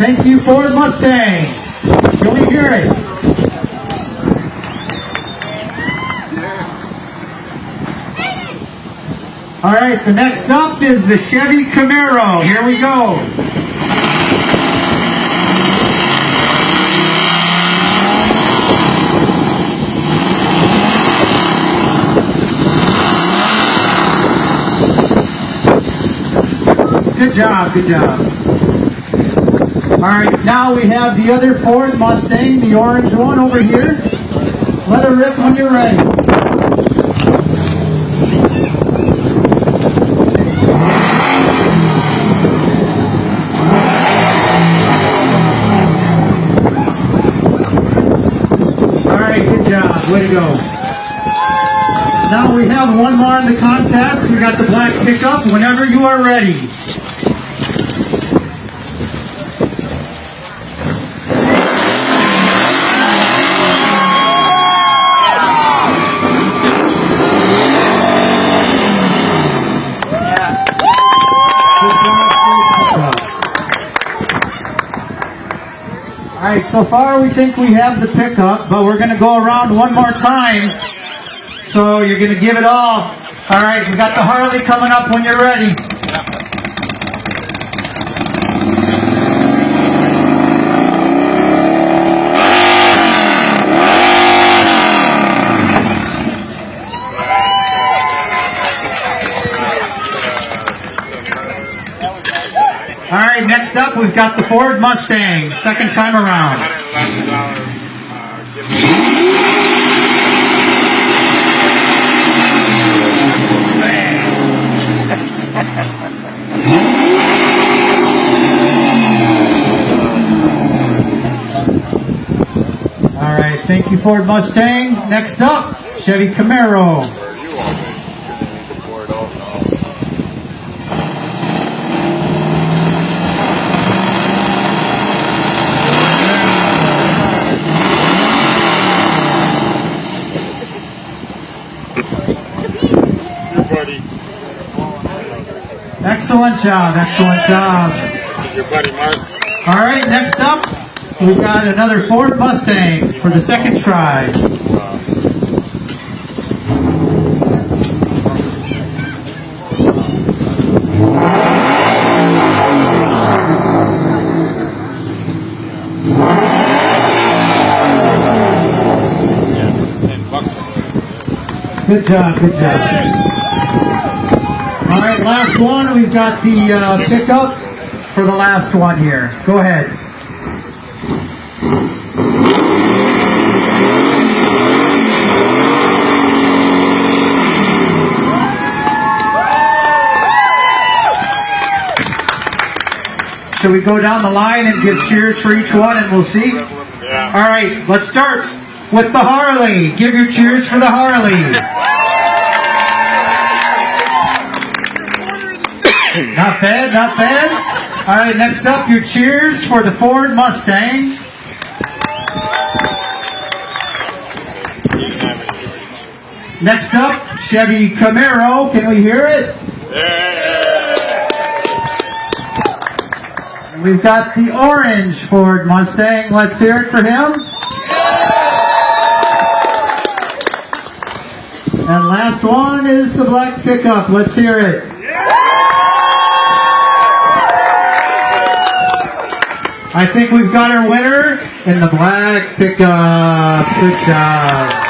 Thank you, Ford Mustang. Can we hear it? All right, the next up is the Chevy Camaro. Here we go. Good job, good job. All right, now we have the other Ford Mustang, the orange one over here. Let her rip when you're ready. All right, good job, way to go. Now we have one more in the contest. We got the black pickup whenever you are ready. Alright, so far we think we have the pickup, but we're going to go around one more time. So you're going to give it all. Alright, we got the Harley coming up when you're ready. Alright, next up we've got the Ford Mustang, second time around. Alright, thank you Ford Mustang. Next up, Chevy Camaro. Excellent job, excellent job. Your buddy Mark. All right, next up, we've got another Ford Mustang for the second try. Good job, good job. All right, last one. We've got the pickup for the last one here. Go ahead. Should we go down the line and give cheers for each one and we'll see? Yeah. All right, let's start with the Harley. Give your cheers for the Harley. Not bad, not bad. All right, next up, your cheers for the Ford Mustang. Next up, Chevy Camaro. Can we hear it? And we've got the orange Ford Mustang. Let's hear it for him. And last one is the black pickup. Let's hear it. I think we've got our winner in the black pickup. Good job.